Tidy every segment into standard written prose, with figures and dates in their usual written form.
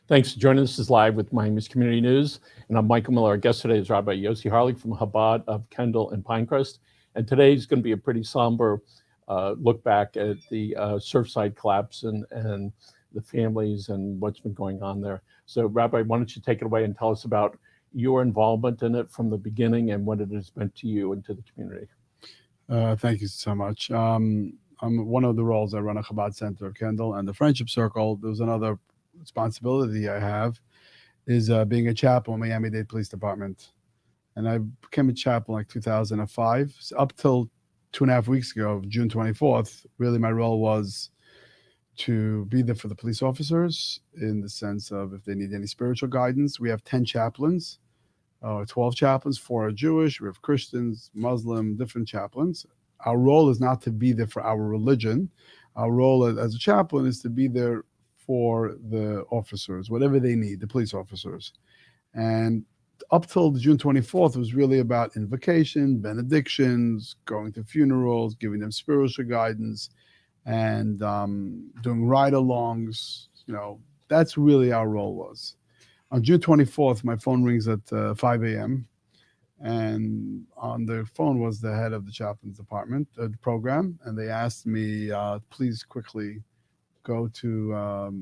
Thanks for joining us. This is Live with Miami's Community News, and I'm Michael Miller. Our guest today is Rabbi Yossi Harlig from Chabad of Kendall and Pinecrest. And today is going to be a pretty somber look back at the Surfside collapse and the families and what's been going on there. So, Rabbi, why don't you take it away and tell us about your involvement in it from the beginning and what it has meant to you and to the community? Thank you so much. I'm one of the roles. I run a Chabad Center of Kendall and the Friendship Circle. There's another responsibility I have is being a chaplain in Miami-Dade Police Department. And I became a chaplain like 2005. So up till 2.5 weeks ago, June 24th, really my role was to be there for the police officers in the sense of if they need any spiritual guidance. We have 10 chaplains, 12 chaplains, 4 are Jewish, we have Christians, Muslim, different chaplains. Our role is not to be there for our religion. Our role as a chaplain is to be there for the officers, whatever they need, the police officers. And up till June 24th, it was really about invocation, benedictions, going to funerals, giving them spiritual guidance, and doing ride-alongs. That's really our role was. On June 24th, my phone rings at 5 a.m. And on the phone was the head of the chaplain's department, the program, and they asked me, please quickly go to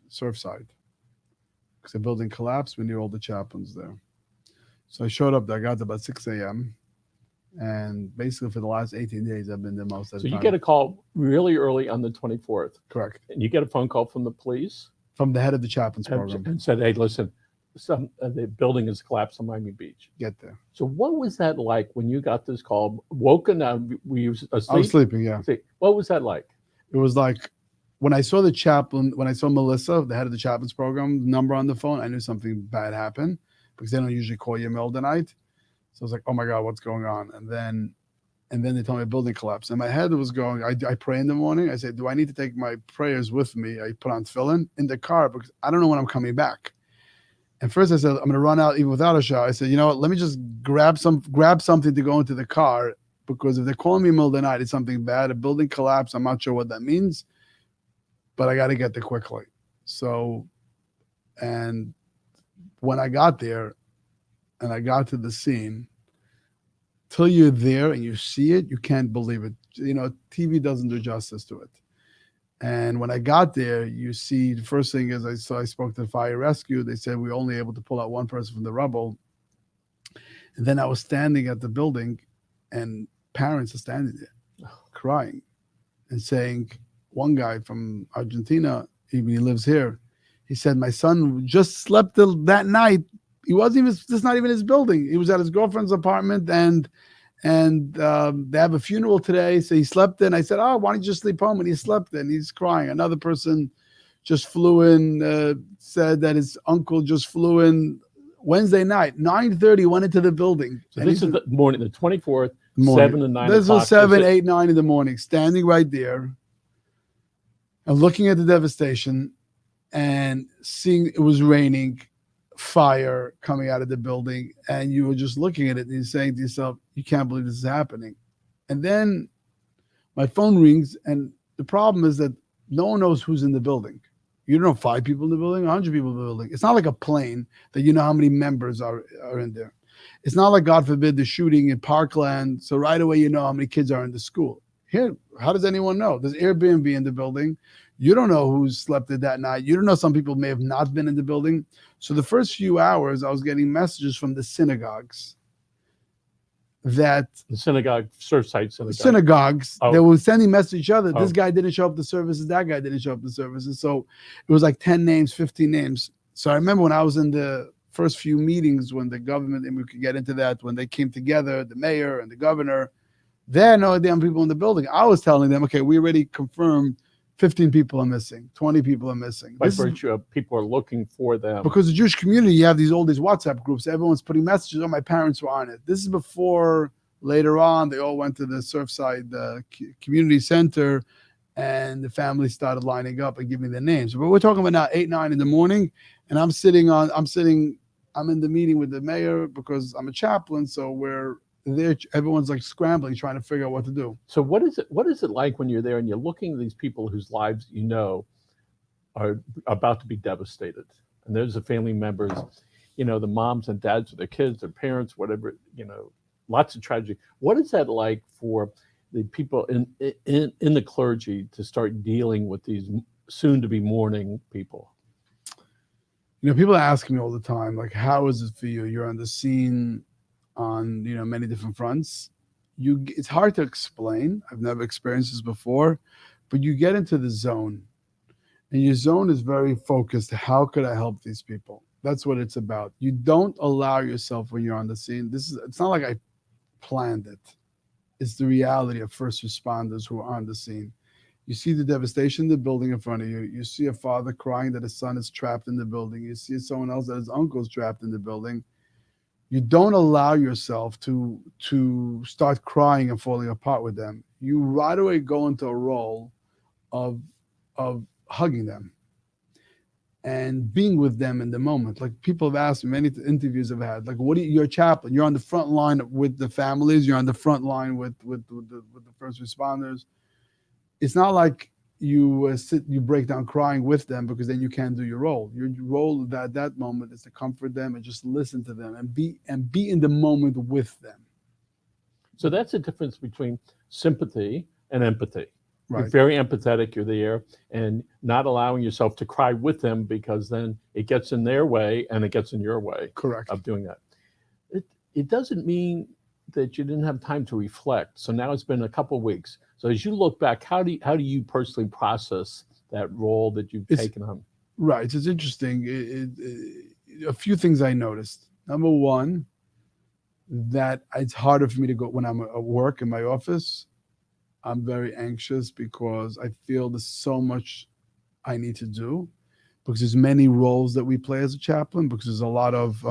Surfside because the building collapsed. We need all the chaplains there. So I showed up there. I got there about 6 a.m. And basically for the last 18 days, I've been there most of the time. So you get a call really early on the 24th. Correct. And you get a phone call from the police? From the head of the chaplain's program. And said, hey, listen, the building has collapsed on Miami Beach. Get there. So what was that like when you got this call? Woken up, were you asleep? I was sleeping, yeah. What was that like? It was like, when I saw the chaplain, when I saw Melissa, the head of the chaplain's program, number on the phone, I knew something bad happened because they don't usually call you in the middle of the night. So I was like, oh my God, what's going on? And then they told me a building collapsed. And my head was going, I pray in the morning. I said, do I need to take my prayers with me? I put on tefillin in the car because I don't know when I'm coming back. And first I said, I'm going to run out even without a shower. I said, you know what, let me just grab something to go into the car because if they're calling me in the middle of the night, it's something bad. A building collapse, I'm not sure what that means. But I got to get there quickly. So, and when I got there and I got to the scene, till you're there and you see it, you can't believe it. TV doesn't do justice to it. And when I got there, you see, the first thing is I spoke to the fire rescue. They said we were only able to pull out one person from the rubble. And then I was standing at the building and parents are standing there crying and saying, one guy from Argentina, even he lives here, he said, my son just slept that night. He wasn't even, this is not even his building. He was at his girlfriend's apartment and they have a funeral today. So he slept in. I said, oh, why don't you just sleep home? And he slept in. He's crying. Another person just flew in, said that his uncle just flew in Wednesday night, 9:30, went into the building. So this is the morning, the 24th, morning. 7 to 9 This o'clock. was 7, 8, 9 in the morning, standing right there and looking at the devastation and seeing it was raining, fire coming out of the building, and you were just looking at it and you're saying to yourself, you can't believe this is happening. And then my phone rings, and the problem is that no one knows who's in the building. You don't know 5 people in the building, 100 people in the building. It's not like a plane that you know how many members are in there. It's not like, God forbid, the shooting in Parkland, so right away you know how many kids are in the school. Here, how does anyone know? There's Airbnb in the building. You don't know who slept there that night. You don't know, some people may have not been in the building. So the first few hours, I was getting messages from the synagogues that The synagogue, Surfside synagogues, they were sending messages to each other. Oh. This guy didn't show up to services. That guy didn't show up to services. So it was like 10 names, 15 names. So I remember when I was in the first few meetings when the government, and we could get into that, when they came together, the mayor and the governor, they had no idea how many people in the building. I was telling them, okay, we already confirmed 15 people are missing, 20 people are missing. By virtue of people are looking for them. Because the Jewish community, you have all these WhatsApp groups. Everyone's putting messages. Oh, my parents were on it. This is before, later on, they all went to the Surfside community center, and the family started lining up and giving their names. But we're talking about now 8, 9 in the morning, and I'm in the meeting with the mayor because I'm a chaplain, so we're there. Everyone's like scrambling, trying to figure out what to do. So what is it like when you're there and you're looking at these people whose lives are about to be devastated. And there's the family members, the moms and dads of their kids, their parents, whatever, lots of tragedy. What is that like for the people in the clergy to start dealing with these soon to be mourning people? People ask me all the time, like, how is it for you? You're on the scene on, many different fronts. It's hard to explain. I've never experienced this before, but you get into the zone, and your zone is very focused. How could I help these people? That's what it's about. You don't allow yourself when you're on the scene. It's not like I planned it. It's the reality of first responders who are on the scene. You see the devastation in the building in front of you. You see a father crying that his son is trapped in the building. You see someone else that his uncle is trapped in the building. You don't allow yourself to start crying and falling apart with them. You right away go into a role of hugging them and being with them in the moment. Like, people have asked me, many interviews I've had, like, you're a chaplain. You're on the front line with the families. You're on the front line with the first responders. It's not like you break down crying with them, because then you can't do your role. Your role at that moment is to comfort them and just listen to them and be in the moment with them. So that's the difference between sympathy and empathy. Right. You're very empathetic, you're there, and not allowing yourself to cry with them, because then it gets in their way and it gets in your way. Correct. Of doing that. It doesn't mean that you didn't have time to reflect. So now it's been a couple of weeks. So as you look back, how do you personally process that role that you've taken on? Right. It's interesting. A few things I noticed. Number one, that it's harder for me to go when I'm at work in my office. I'm very anxious because I feel there's so much I need to do, because there's many roles that we play as a chaplain, because there's a lot of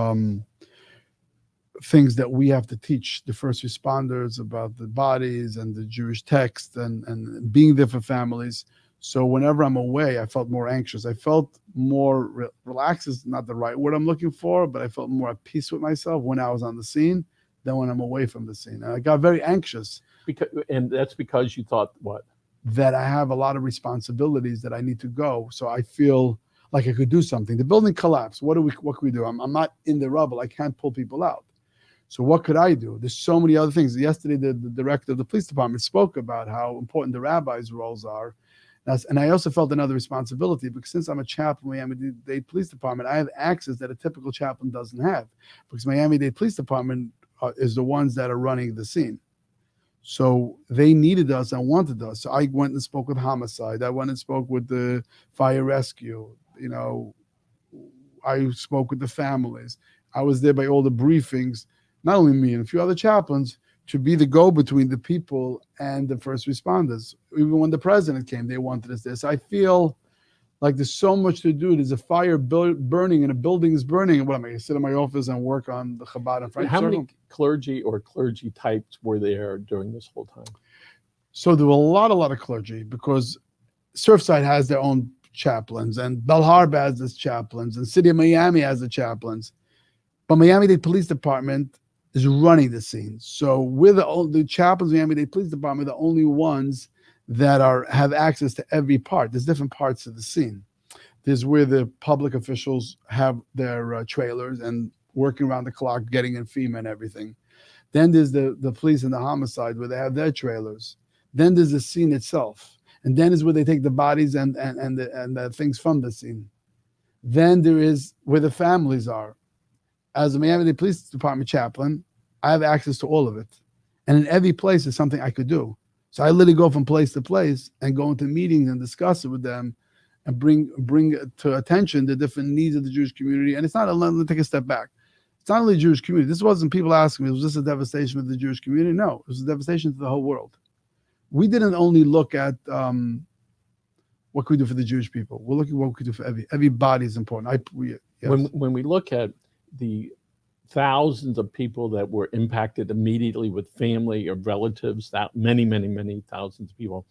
things that we have to teach the first responders about the bodies and the Jewish text and being there for families. So whenever I'm away, I felt more anxious. I felt more relaxed is not the right word I'm looking for, but I felt more at peace with myself when I was on the scene than when I'm away from the scene. And I got very anxious. And that's because you thought what? That I have a lot of responsibilities that I need to go. So I feel like I could do something. The building collapsed. What can we do? I'm not in the rubble. I can't pull people out. So what could I do? There's so many other things. Yesterday, the director of the police department spoke about how important the rabbis' roles are. And I also felt another responsibility, because since I'm a chaplain in Miami-Dade Police Department, I have access that a typical chaplain doesn't have, because Miami-Dade Police Department is the ones that are running the scene. So they needed us and wanted us. So I went and spoke with homicide. I went and spoke with the fire rescue. I spoke with the families. I was there by all the briefings, not only me and a few other chaplains, to be the go-between the people and the first responders. Even when the president came, they wanted us there. So I feel like there's so much to do. There's a fire burning and a building is burning. And what am I going to sit in my office and work on the Chabad and Friday? How many clergy or clergy types were there during this whole time? So there were a lot of clergy, because Surfside has their own chaplains, and Bel Harbor has its chaplains, and City of Miami has the chaplains. But Miami-Dade Police Department is running the scene. So we're the chaplains of Miami-Dade Police Department, the only ones that have access to every part. There's different parts of the scene. There's where the public officials have their trailers and working around the clock, getting in FEMA and everything. Then there's the police and the homicide, where they have their trailers. Then there's the scene itself. And then is where they take the bodies and the things from the scene. Then there is where the families are. As a Miami-Dade Police Department chaplain, I have access to all of it. And in every place is something I could do. So I literally go from place to place and go into meetings and discuss it with them and bring to attention the different needs of the Jewish community. And it's not, let me take a step back. It's not only the Jewish community. This wasn't people asking me, was this a devastation with the Jewish community? No, it was a devastation to the whole world. We didn't only look at what could we do for the Jewish people. We're looking at what we could do for everybody is important. Yes. When we look at the thousands of people that were impacted immediately with family or relatives, that many thousands of people,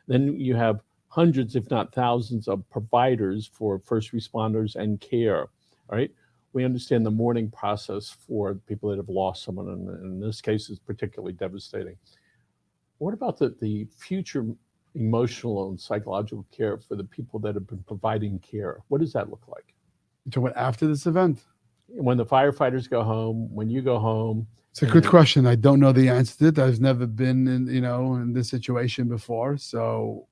then you have hundreds, if not thousands, of providers for first responders and care, right? We understand the mourning process for people that have lost someone, and in this case is particularly devastating. What about the future, emotional and psychological care for the people that have been providing care? What does that look like? So what after this event? When the firefighters go home, when you go home, It's a good and question. I don't know the answer to it. I've never been in this situation before. So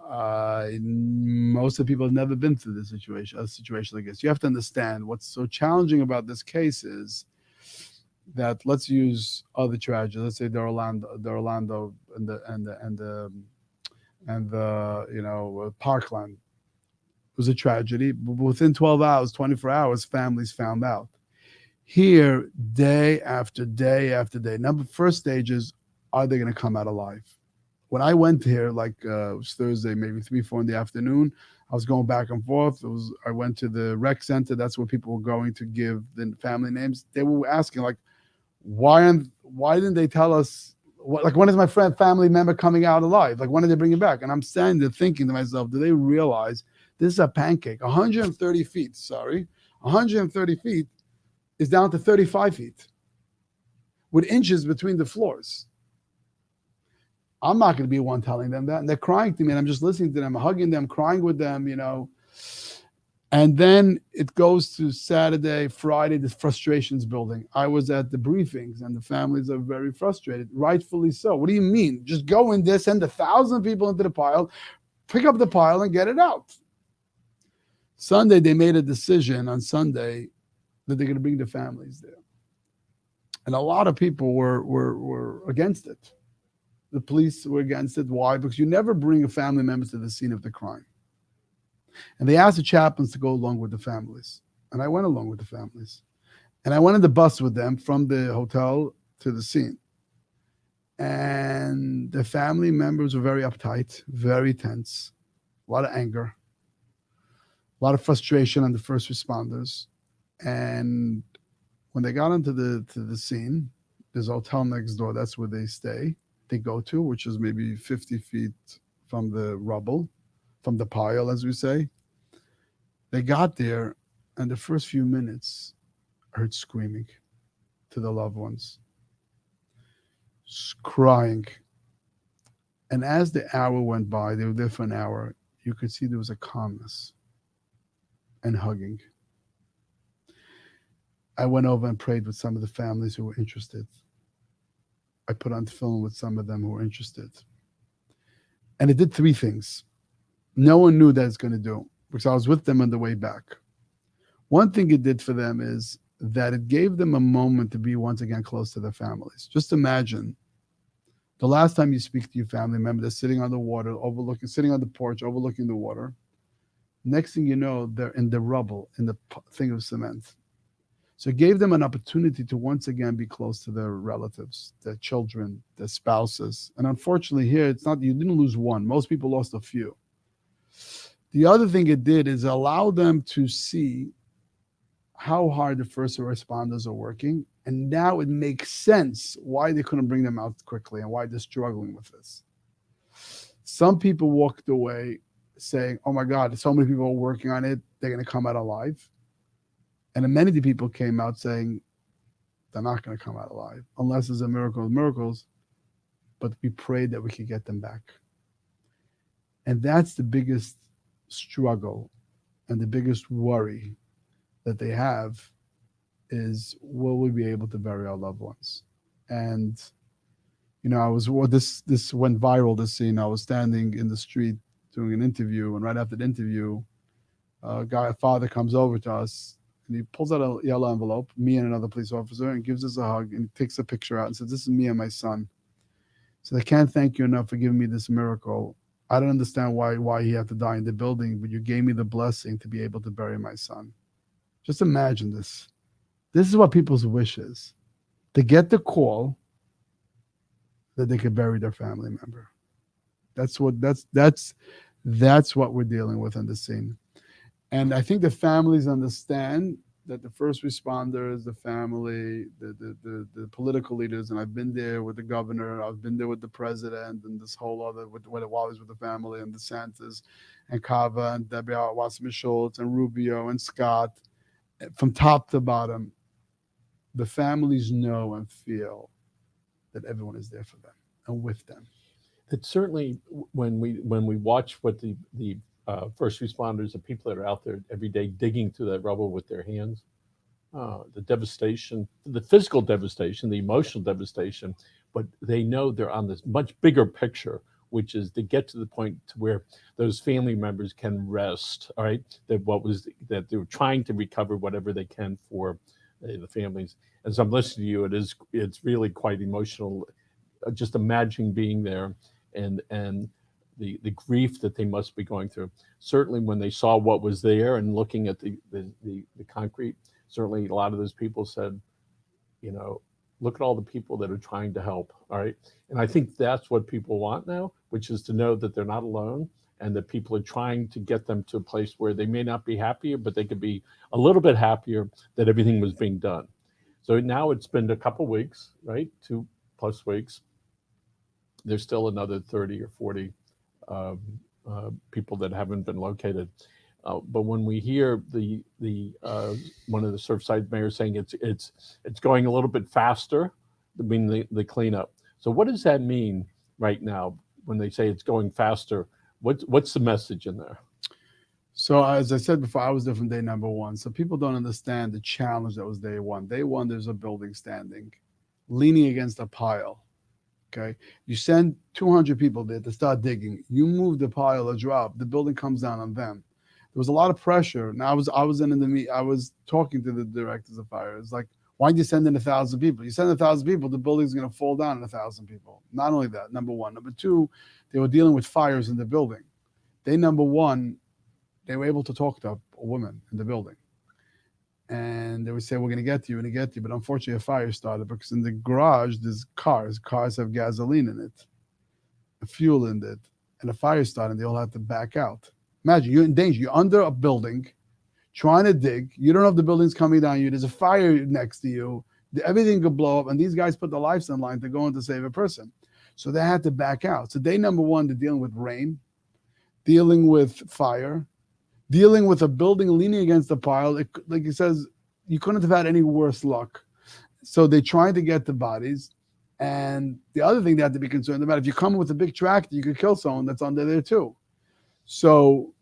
most of the people have never been through this situation, a situation like this. You have to understand what's so challenging about this case is that let's use other tragedies. Let's say the Orlando and the Parkland. It was a tragedy. But within 12 hours, 24 hours, families found out. Here, day after day after day. First stage is, are they going to come out alive? When I went here, it was Thursday, maybe 3, 4 in the afternoon, I was going back and forth. I went to the rec center. That's where people were going to give the family names. They were asking, why didn't they tell us, when is my family member coming out alive? When did they bring him back? And I'm standing there thinking to myself, do they realize this is a pancake? 130 feet, 130 feet is down to 35 feet with inches between the floors. I'm not going to be one telling them that. And they're crying to me, and I'm just listening to them, hugging them, crying with them, And then it goes to Saturday, Friday, the frustration's building. I was at the briefings, and the families are very frustrated, rightfully so. What do you mean? Just go in there, send 1,000 people into the pile, pick up the pile, and get it out. Sunday, they made a decision on Sunday that they're going to bring the families there. And a lot of people were against it. The police were against it. Why? Because you never bring a family member to the scene of the crime. And they asked the chaplains to go along with the families. And I went along with the families. And I went in the bus with them from the hotel to the scene. And the family members were very uptight, very tense, a lot of anger, a lot of frustration on the first responders. And when they got into the scene, there's a hotel next door. That's where they go to, which is maybe 50 feet from the rubble, from the pile, as we say. They got there, and the first few minutes, I heard screaming to the loved ones, crying. And as the hour went by, they were there for an hour, you could see there was a calmness and hugging. I went over and prayed with some of the families who were interested. I put on film with some of them who were interested. And it did 3 things. No one knew that it's going to do, because I was with them on the way back. One thing it did for them is that it gave them a moment to be once again close to their families. Just imagine the last time you speak to your family member, they're sitting on the water, sitting on the porch, overlooking the water. Next thing you know, they're in the rubble, in the thing of cement. So it gave them an opportunity to once again be close to their relatives, their children, their spouses. And unfortunately here, you didn't lose one. Most people lost a few. The other thing it did is allow them to see how hard the first responders are working. And now it makes sense why they couldn't bring them out quickly and why they're struggling with this. Some people walked away saying, oh my God, so many people are working on it. They're going to come out alive. And many people came out saying they're not going to come out alive unless there's a miracle of miracles, but we prayed that we could get them back. And that's the biggest struggle and the biggest worry that they have is, will we be able to bury our loved ones? And, this went viral, this scene. I was standing in the street doing an interview, and right after the interview, a father comes over to us, and he pulls out a yellow envelope, me and another police officer, and gives us a hug, and he takes a picture out and says, this is me and my son. So I can't thank you enough for giving me this miracle. I don't understand why he had to die in the building, but you gave me the blessing to be able to bury my son. Just imagine this. This is what people's wish is, to get the call that they could bury their family member. That's what we're dealing with in the scene. And I think the families understand that the first responders, the family, the political leaders, and I've been there with the governor, I've been there with the president, and this whole other, while I was with the family, and DeSantis, and Kava, and Debbie Wasserman Schultz, and Rubio, and Scott, from top to bottom, the families know and feel that everyone is there for them and with them. That certainly when we watch what the first responders, the people that are out there every day digging through that rubble with their hands, the devastation, the physical devastation, the emotional devastation, but they know they're on this much bigger picture, which is to get to the point to where those family members can rest. All right, that they were trying to recover whatever they can for the families. As I'm listening to you, it's really quite emotional. Just imagining being there and the grief that they must be going through. Certainly, when they saw what was there and looking at the concrete, certainly a lot of those people said, you know, look at all the people that are trying to help. All right. And I think that's what people want now, which is to know that they're not alone and that people are trying to get them to a place where they may not be happier, but they could be a little bit happier that everything was being done. So now it's been a couple weeks, right? 2+ weeks. There's still another 30 or 40 um, people that haven't been located. But when we hear the one of the Surfside mayors saying it's going a little bit faster, I mean the cleanup. So what does that mean right now when they say it's going faster? What's the message in there? So as I said before, I was there from day number one. So people don't understand the challenge that was day one. Day one, there's a building standing, leaning against a pile. Okay, you send 200 people there to start digging. You move the pile or drop, the building comes down on them. There was a lot of pressure. Now I was talking to the directors of fire. It's like, why did you send in 1,000 people? You send 1,000 people, the building's going to fall down on 1,000 people. Not only that, number one. Number two, they were dealing with fires in the building. Day number one, they were able to talk to a woman in the building. And they would say, we're going to get to you, we're going to get to you. But unfortunately, a fire started because in the garage, there's cars. Cars have gasoline in it, fuel in it. And a fire started, and they all had to back out. Imagine, you're in danger. You're under a building, trying to dig. You don't know if the building's coming down you. There's a fire next to you. Everything could blow up. And these guys put their lives on line to go in to save a person. So they had to back out. So day number one, they're dealing with rain, dealing with fire, dealing with a building leaning against a pile. Like he says, you couldn't have had any worse luck. So they tried to get the bodies. And the other thing they had to be concerned about, if you come with a big tractor, you could kill someone that's under there too. So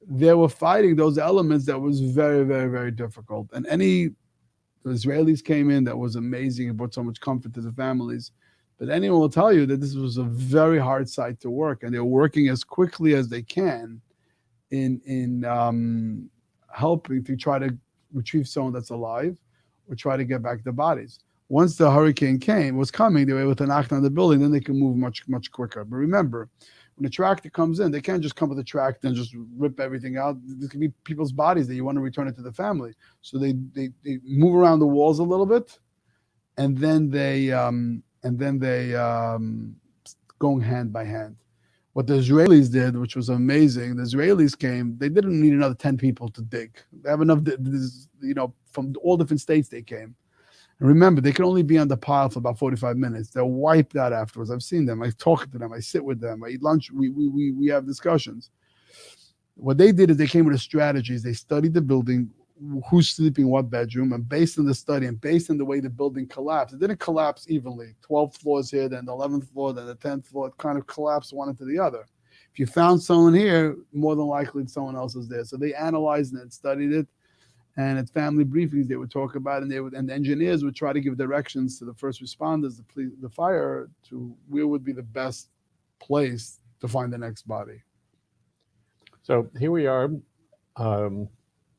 they were fighting those elements that was very, very, very difficult. And the Israelis came in, that was amazing. It brought so much comfort to the families. But anyone will tell you that this was a very hard site to work. And they're working as quickly as they can in helping to try to retrieve someone that's alive or try to get back the bodies. Once the hurricane was coming, they were able to knock down the building, then they can move much, much quicker. But remember, when a tractor comes in, they can't just come with a tractor and just rip everything out. There could be people's bodies that you want to return it to the family. So they move around the walls a little bit, and then they going hand by hand. What the Israelis did, which was amazing, the Israelis came, they didn't need another 10 people to dig. They have enough, from all different states they came. And remember, they can only be on the pile for about 45 minutes. They're wiped out afterwards. I've seen them. I talk to them. I sit with them. I eat lunch. We have discussions. What they did is they came with a strategies. They studied the building, who's sleeping in what bedroom, and based on the study and based on the way the building collapsed, it didn't collapse evenly. 12 floors here, then the 11th floor, then the 10th floor. It kind of collapsed one into the other. If you found someone here, more than likely someone else is there. So they analyzed it and studied it. And at family briefings, they would talk about it, and the engineers would try to give directions to the first responders, the fire, to where would be the best place to find the next body. So here we are.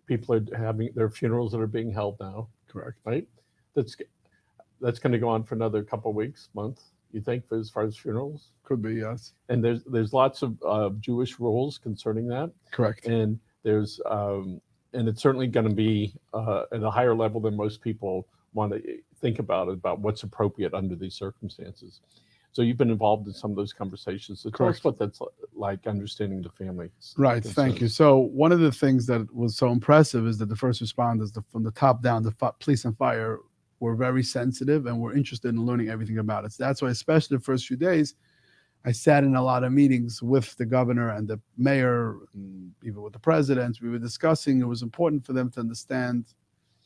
People are having their funerals that are being held now. Correct. Right. That's going to go on for another couple of weeks, month. You think, as far as funerals? Could be, yes. And there's lots of Jewish rules concerning that. Correct. And there's and it's certainly going to be at a higher level than most people want to think about what's appropriate under these circumstances. So you've been involved in some of those conversations. So tell us what that's like, understanding the family. Right. Thank you. So one of the things that was so impressive is that the first responders, from the top down, the police and fire, were very sensitive and were interested in learning everything about it. So that's why, especially the first few days, I sat in a lot of meetings with the governor and the mayor, and even with the president. We were discussing. It was important for them to understand,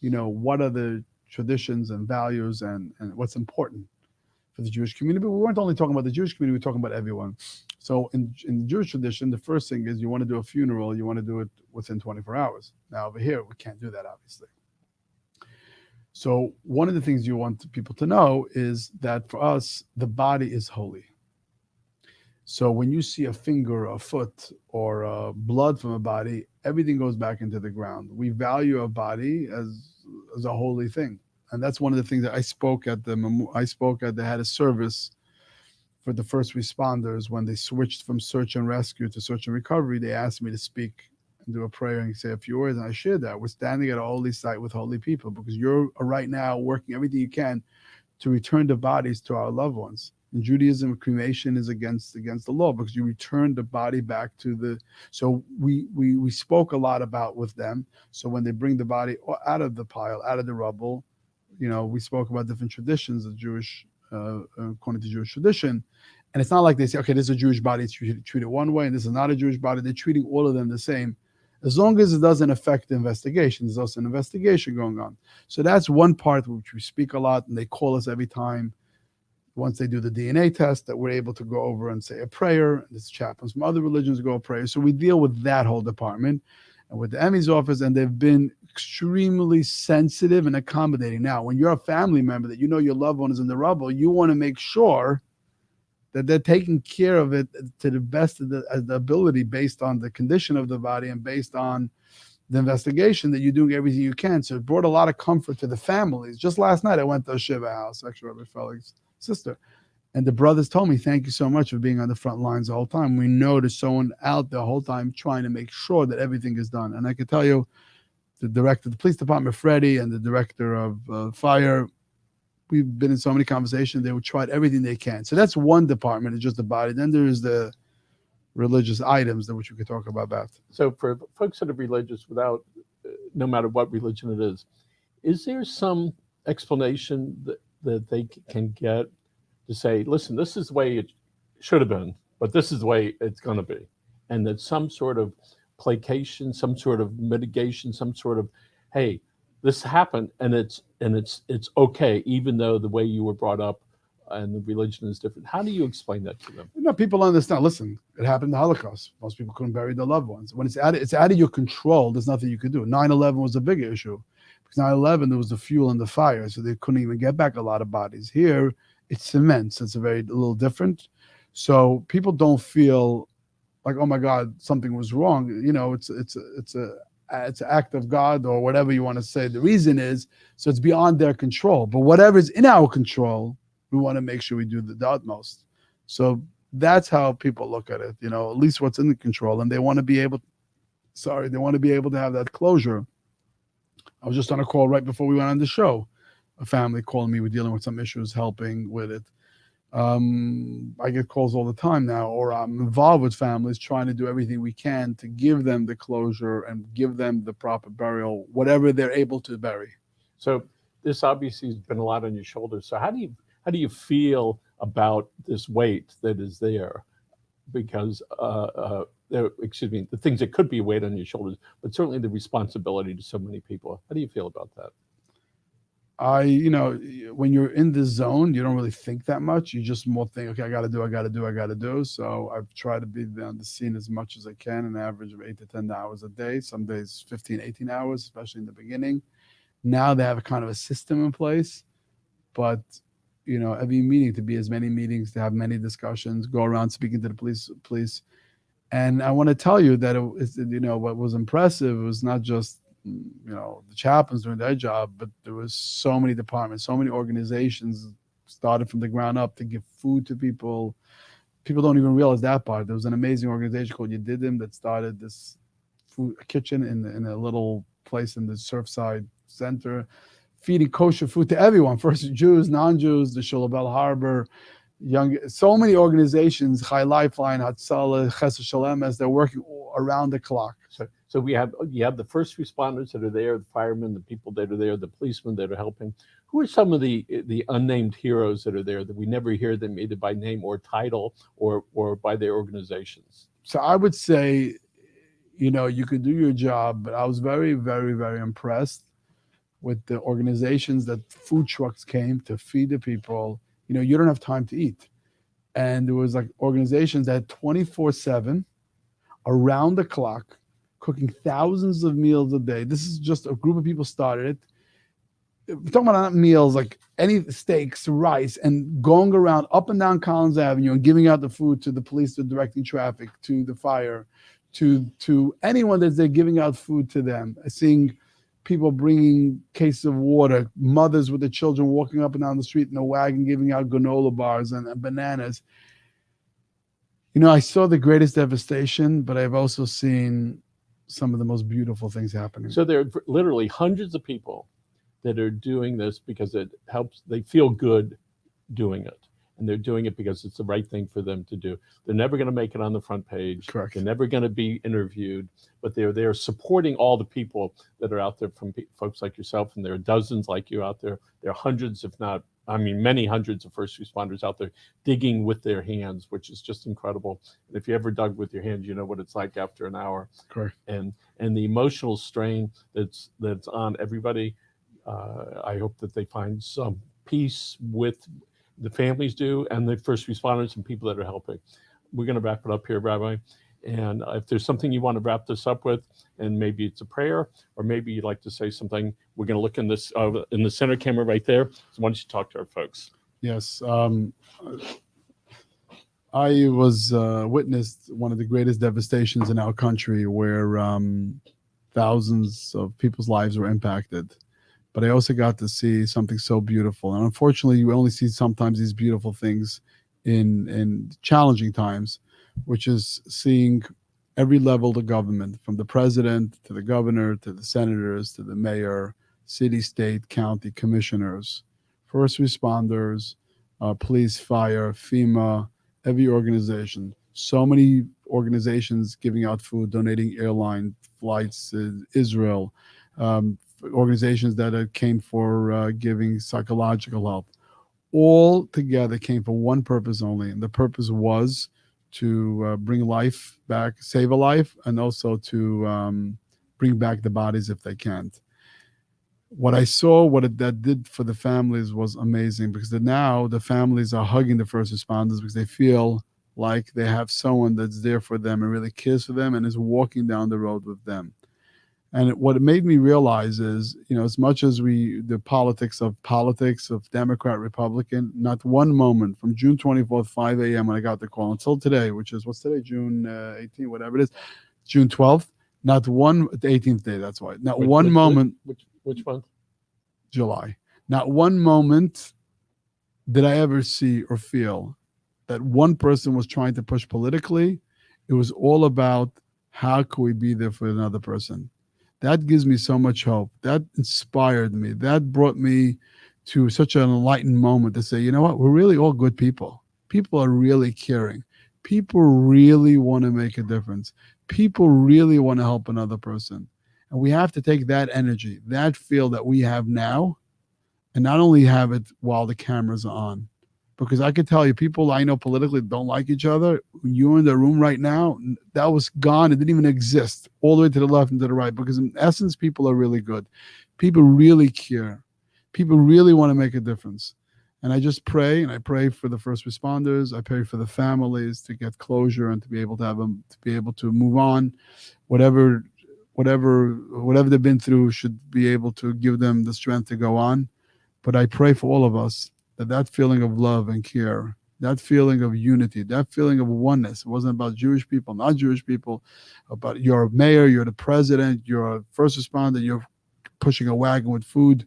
what are the traditions and values and what's important for the Jewish community, but we weren't only talking about the Jewish community, we were talking about everyone. So in the Jewish tradition, the first thing is you want to do a funeral, you want to do it within 24 hours. Now over here, we can't do that, obviously. So one of the things you want people to know is that for us, the body is holy. So when you see a finger, a foot, or blood from a body, everything goes back into the ground. We value a body as a holy thing, and that's one of the things that I spoke at. They had a service for the first responders when they switched from search and rescue to search and recovery. They asked me to speak and do a prayer and say a few words, and I shared that we're standing at a holy site with holy people because you're right now working everything you can to return the bodies to our loved ones. In Judaism, cremation is against the law because you return the body back to the. So we spoke a lot about with them. So when they bring the body out of the pile, out of the rubble, we spoke about different traditions of Jewish, according to Jewish tradition, and it's not like they say, okay, this is a Jewish body, it's treated one way, and this is not a Jewish body. They're treating all of them the same, as long as it doesn't affect the investigation. There's also an investigation going on. So that's one part which we speak a lot, and they call us every time. Once they do the DNA test, that we're able to go over and say a prayer. There's chaplains from other religions go a prayer. So we deal with that whole department and with the Emmy's office, and they've been extremely sensitive and accommodating. Now, when you're a family member that your loved one is in the rubble, you want to make sure that they're taking care of it to the best of the ability based on the condition of the body and based on the investigation, that you're doing everything you can. So it brought a lot of comfort to the families. Just last night, I went to a Shiva house, actually Rabbi Felix' sister, and the brothers told me, thank you so much for being on the front lines the whole time. We know there's someone out the whole time trying to make sure that everything is done. And I can tell you, the director of the police department, Freddie, and the director of fire, we've been in so many conversations. They would try everything they can. So that's one department, it's just the body. Then there's the religious items that which we could talk about that. So for folks that are religious, without, no matter what religion it is there some explanation that they can get to say, listen, this is the way it should have been, but this is the way it's going to be, and that some sort of placation, some sort of mitigation, some sort of, hey, this happened, and it's okay, even though the way you were brought up and the religion is different. How do you explain that to them? People understand. Listen, it happened in the Holocaust. Most people couldn't bury their loved ones. When it's out of your control, there's nothing you can do. 9/11 was a big issue. Because 9/11, there was the fuel and the fire, so they couldn't even get back a lot of bodies. Here, it's cement, so it's a little different. So people don't feel like, oh my God, something was wrong. It's an act of God or whatever you want to say. The reason is, so it's beyond their control. But whatever's in our control, we want to make sure we do the utmost. So that's how people look at it. At least what's in the control, and they want to be able. They want to be able to have that closure. I was just on a call right before we went on the show. A family calling me. We're dealing with some issues, helping with it. I get calls all the time now, or I'm involved with families trying to do everything we can to give them the closure and give them the proper burial, whatever they're able to bury. So this obviously has been a lot on your shoulders. So how do you feel about this weight that is there? Because the things that could be a weight on your shoulders, but certainly the responsibility to so many people. How do you feel about that? When you're in the zone, you don't really think that much. You just more think, okay, I got to do. So I've tried to be on the scene as much as I can, an average of 8 to 10 hours a day, some days 15, 18 hours, especially in the beginning. Now they have a kind of a system in place, but every meeting, to be as many meetings, to have many discussions, go around speaking to the police. And I want to tell you that what was impressive was not just the chaplains doing their job, but there was so many departments, so many organizations started from the ground up to give food to people. People don't even realize that part. There was an amazing organization called Yedidim that started this food kitchen in a little place in the Surfside center, feeding kosher food to everyone, first Jews, non-Jews, the Shulabel Harbor, so many organizations, Chai Lifeline, Hatzalah, Chesed Shalem, as they're working around the clock. So you have the first responders that are there, the firemen, the people that are there, the policemen that are helping. Who are some of the unnamed heroes that are there that we never hear them either by name or title or by their organizations? So I would say, you could do your job, but I was very, very, very impressed with the organizations that food trucks came to feed the people. you don't have time to eat. And there was like organizations that had 24/7 around the clock cooking thousands of meals a day. This is just a group of people started it. We're talking about not meals like any steaks, rice, and going around up and down Collins Avenue and giving out the food to the police, to directing traffic, to the fire, to anyone that's there, giving out food to them. Seeing people bringing cases of water, mothers with their children walking up and down the street in a wagon, giving out granola bars and bananas. I saw the greatest devastation, but I've also seen some of the most beautiful things happening. So there are literally hundreds of people that are doing this because it helps. They feel good doing it. And they're doing it because it's the right thing for them to do. They're never going to make it on the front page. Correct. They're never going to be interviewed, but they're there supporting all the people that are out there, from folks like yourself, and there are dozens like you out there. There are hundreds, if not, many hundreds of first responders out there digging with their hands, which is just incredible. And if you ever dug with your hands, you know what it's like after an hour. Correct. And the emotional strain that's on everybody. I hope that they find some peace with the families do, and the first responders and people that are helping. We're going to wrap it up here, Rabbi. And if there's something you want to wrap this up with, and maybe it's a prayer, or maybe you'd like to say something, we're going to look in this in the center camera right there. So why don't you talk to our folks? Yes. I was witnessed one of the greatest devastations in our country, where thousands of people's lives were impacted. But I also got to see something so beautiful. And unfortunately, you only see sometimes these beautiful things in challenging times, which is seeing every level of the government, from the president to the governor to the senators to the mayor, city, state, county commissioners, first responders, police, fire, FEMA, every organization. So many organizations giving out food, donating airline flights to Israel, organizations that came for giving psychological help, all together came for one purpose only, and the purpose was to bring life back, save a life, and also to bring back the bodies if they can't. What I saw, that did for the families was amazing, because now the families are hugging the first responders because they feel like they have someone that's there for them and really cares for them and is walking down the road with them. And what it made me realize is, as much as the politics of Democrat, Republican, not one moment from June 24th, 5 a.m. when I got the call until today, which is, what's today, June 18th, whatever it is, June 12th, not one, the 18th day, that's why. Not one moment. Which month? July. Not one moment did I ever see or feel that one person was trying to push politically. It was all about, how could we be there for another person? That gives me so much hope. That inspired me. That brought me to such an enlightened moment to say, you know what? We're really all good people. People are really caring. People really want to make a difference. People really want to help another person. And we have to take that energy, that feel that we have now, and not only have it while the cameras are on. Because I could tell you, people I know politically don't like each other. When you're in the room right now, that was gone. It didn't even exist, all the way to the left and to the right. Because in essence, people are really good. People really care. People really want to make a difference. And I just pray, and I pray for the first responders. I pray for the families to get closure and to be able to have them, to be able to move on. Whatever they've been through should be able to give them the strength to go on. But I pray for all of us, that feeling of love and care, that feeling of unity, that feeling of oneness. It wasn't about Jewish people, not Jewish people, about you're a mayor, you're the president, you're a first responder, you're pushing a wagon with food.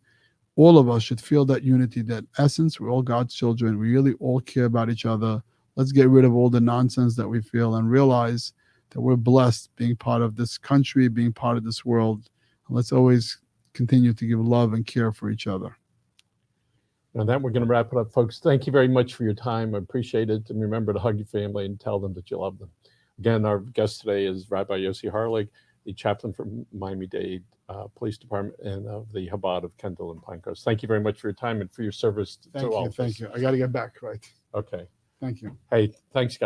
All of us should feel that unity, that essence. We're all God's children. We really all care about each other. Let's get rid of all the nonsense that we feel and realize that we're blessed being part of this country, being part of this world. And let's always continue to give love and care for each other. And that we're going to wrap it up, folks. Thank you very much for your time. I appreciate it. And remember to hug your family and tell them that you love them. Again, our guest today is Rabbi Yossi Harlig, the chaplain for Miami-Dade Police Department and of the Chabad of Kendall and Pinecrest. Thank you very much for your time and for your service to all of us. Thank you. I got to get back, right? Okay. Thank you. Hey, thanks, guys.